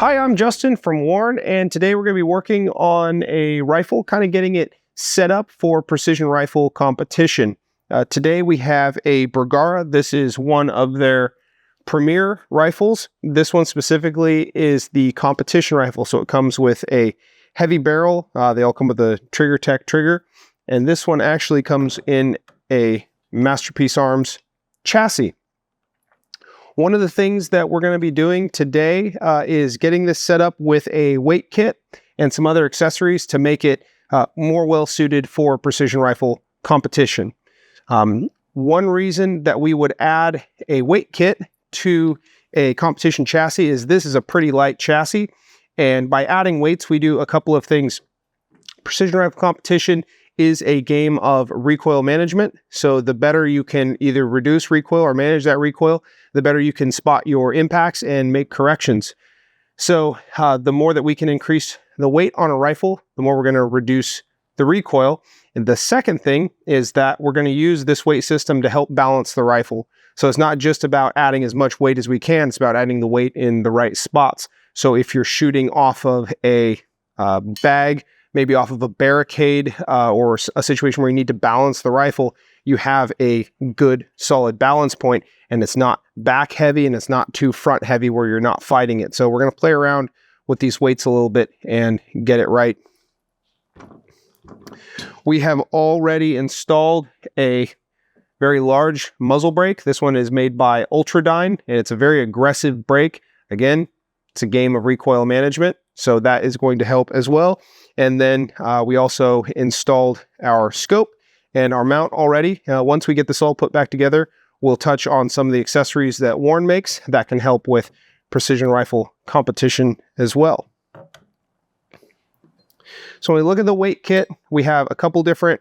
Hi, I'm Justin from Warne, and today we're going to be working on a rifle, kind of getting it set up for precision rifle competition. Today we have a Bergara. This is one of their premier rifles. This one specifically is the competition rifle, so it comes with a heavy barrel. They all come with a Trigger Tech trigger, and this one actually comes in a Masterpiece Arms chassis. One of the things that we're going to be doing today is getting this set up with a weight kit and some other accessories to make it more well suited for precision rifle competition. One reason that we would add a weight kit to a competition chassis is this is a pretty light chassis, and by adding weights we do a couple of things. Precision rifle competition is a game of recoil management, so the better you can either reduce recoil or manage that recoil, the better you can spot your impacts and make corrections. So the more that we can increase the weight on a rifle, the more we're going to reduce the recoil. And the second thing is that we're going to use this weight system to help balance the rifle. So it's not just about adding as much weight as we can, it's about adding the weight in the right spots. So if you're shooting off of a bag, maybe off of a barricade or a situation where you need to balance the rifle, you have a good solid balance point, and it's not back heavy and it's not too front heavy where you're not fighting it. So we're going to play around with these weights a little bit and get it right. We have already installed a very large muzzle brake. This one is made by Ultradyne, and it's a very aggressive brake. Again, it's a game of recoil management, so that is going to help as well. And then we also installed our scope and our mount already. Once we get this all put back together, we'll touch on some of the accessories that Warne makes that can help with precision rifle competition as well. So when we look at the weight kit, we have a couple different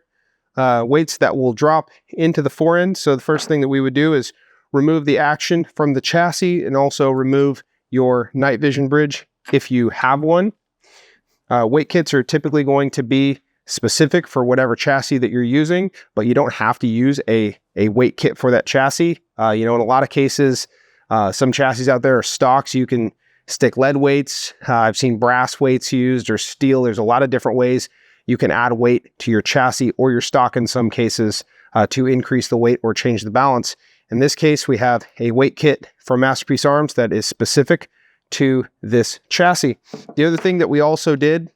weights that will drop into the forend. So the first thing that we would do is remove the action from the chassis and also remove your night vision bridge if you have one. Weight kits are typically going to be specific for whatever chassis that you're using, but you don't have to use a weight kit for that chassis. In a lot of cases, some chassis out there are stocks. You can stick lead weights. I've seen brass weights used or steel. There's a lot of different ways you can add weight to your chassis or your stock in some cases to increase the weight or change the balance. In this case, we have a weight kit from Masterpiece Arms that is specific to this chassis. The other thing that we also did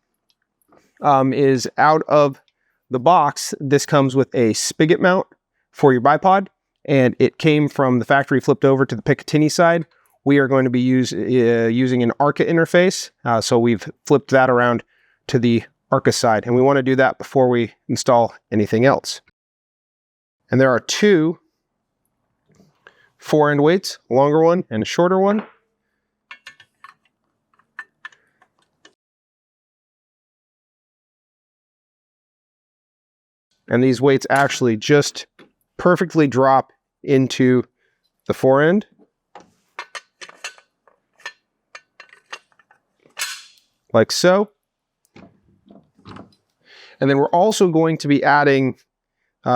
is out of the box, this comes with a spigot mount for your bipod, and it came from the factory flipped over to the Picatinny side. We are going to be using an ARCA interface, so we've flipped that around to the ARCA side, and we want to do that before we install anything else. And there are two forend weights, a longer one and a shorter one. And these weights actually just perfectly drop into the forend. Like so. And then we're also going to be adding,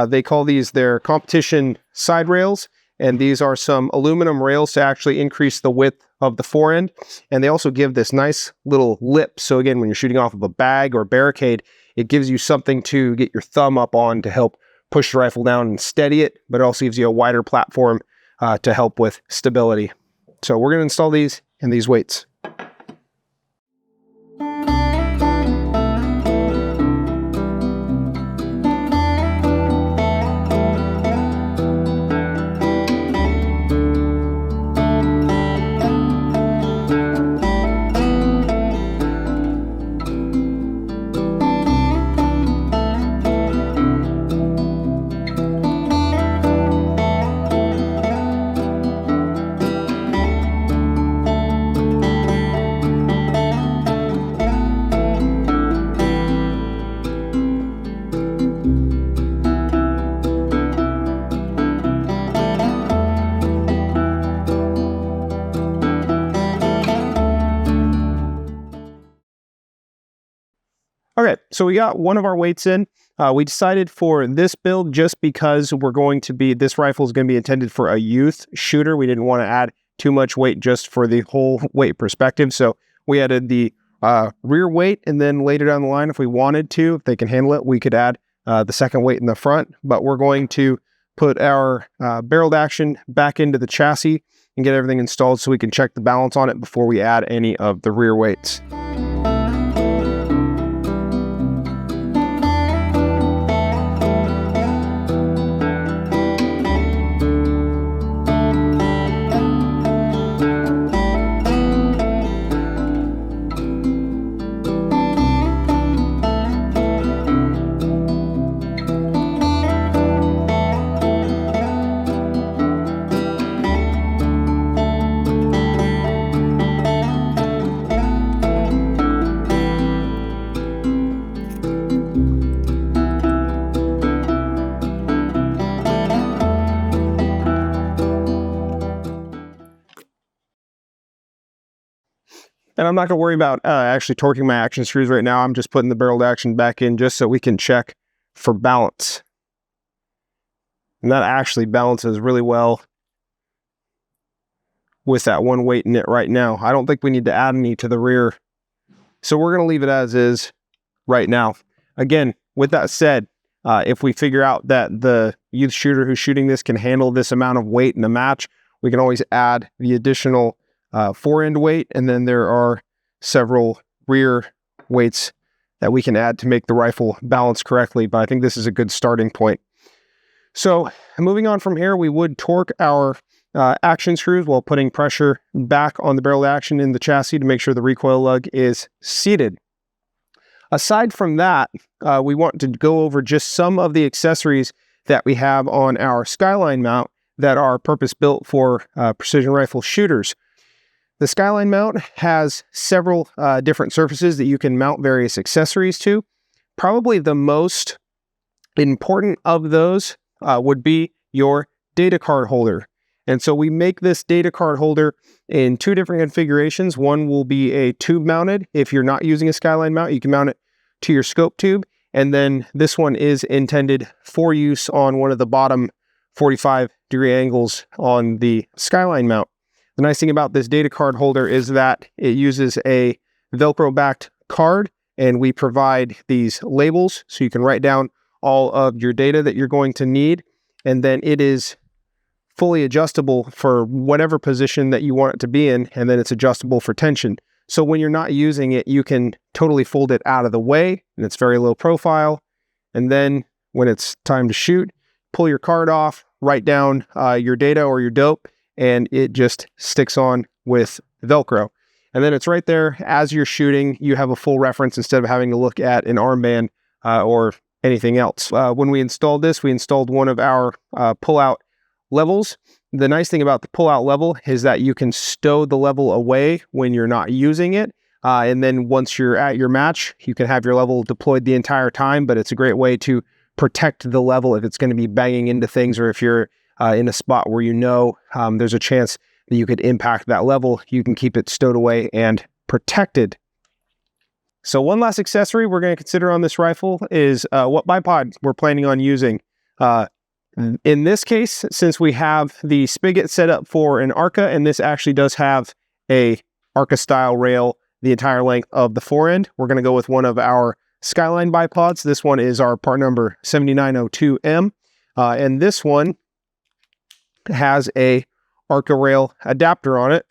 they call these their competition side rails. And these are some aluminum rails to actually increase the width of the forend. And they also give this nice little lip. So again, when you're shooting off of a bag or barricade, it gives you something to get your thumb up on to help push the rifle down and steady it, but it also gives you a wider platform to help with stability. So we're going to install these and these weights. Okay, so we got one of our weights in. We decided for this build, just because this rifle is going to be intended for a youth shooter, we didn't want to add too much weight just for the whole weight perspective. So we added the rear weight, and then later down the line, if we wanted to, if they can handle it, we could add the second weight in the front. But we're going to put our barreled action back into the chassis and get everything installed so we can check the balance on it before we add any of the rear weights. And I'm not going to worry about actually torquing my action screws right now. I'm just putting the barreled action back in just so we can check for balance. And that actually balances really well with that one weight in it right now. I don't think we need to add any to the rear. So we're going to leave it as is right now. Again, with that said, if we figure out that the youth shooter who's shooting this can handle this amount of weight in a match, we can always add the additional fore-end weight, and then there are several rear weights that we can add to make the rifle balance correctly, but I think this is a good starting point. So moving on from here, we would torque our action screws while putting pressure back on the barrel action in the chassis to make sure the recoil lug is seated. Aside from that, we want to go over just some of the accessories that we have on our Skyline mount that are purpose-built for precision rifle shooters. The Skyline mount has several different surfaces that you can mount various accessories to. Probably the most important of those would be your data card holder. And so we make this data card holder in two different configurations. One will be a tube mounted. If you're not using a Skyline mount, you can mount it to your scope tube. And then this one is intended for use on one of the bottom 45-degree angles on the Skyline mount. The nice thing about this data card holder is that it uses a Velcro-backed card, and we provide these labels so you can write down all of your data that you're going to need, and then it is fully adjustable for whatever position that you want it to be in, and then it's adjustable for tension. So when you're not using it, you can totally fold it out of the way, and it's very low profile, and then when it's time to shoot, pull your card off, write down your data or your dope, and it just sticks on with Velcro. And then it's right there as you're shooting. You have a full reference instead of having to look at an armband or anything else. When we installed this, we installed one of our pull-out levels. The nice thing about the pull-out level is that you can stow the level away when you're not using it. And then once you're at your match, you can have your level deployed the entire time, but it's a great way to protect the level if it's going to be banging into things, or if you're in a spot where you know there's a chance that you could impact that level, you can keep it stowed away and protected. So one last accessory we're going to consider on this rifle is what bipod we're planning on using. In this case, since we have the spigot set up for an ARCA, and this actually does have a ARCA style rail the entire length of the fore-end, we're going to go with one of our Skyline bipods. This one is our part number 7902M, and this one has a ARCA rail adapter on it,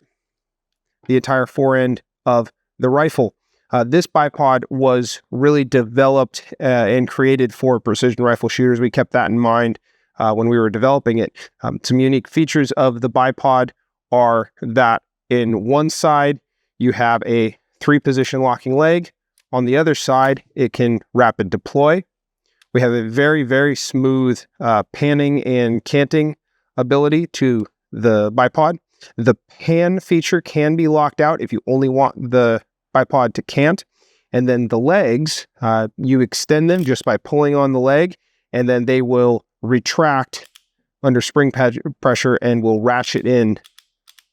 the entire fore-end of the rifle. This bipod was really developed and created for precision rifle shooters. We kept that in mind when we were developing it. Some unique features of the bipod are that in one side, you have a 3-position locking leg. On the other side, it can rapid deploy. We have a very, very smooth panning and canting ability to the bipod. The pan feature can be locked out if you only want the bipod to cant. And then the legs, you extend them just by pulling on the leg, and then they will retract under spring pressure and will ratchet in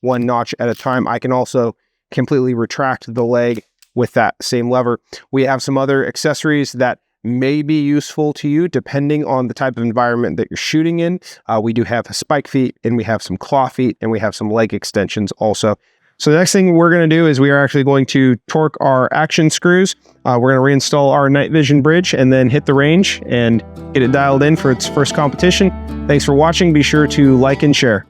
one notch at a time. I can also completely retract the leg with that same lever. We have some other accessories that may be useful to you depending on the type of environment that you're shooting in. We do have spike feet, and we have some claw feet, and we have some leg extensions also. So the next thing we're going to do is we are actually going to torque our action screws. We're going to reinstall our night vision bridge and then hit the range and get it dialed in for its first competition. Thanks for watching. Be sure to like and share.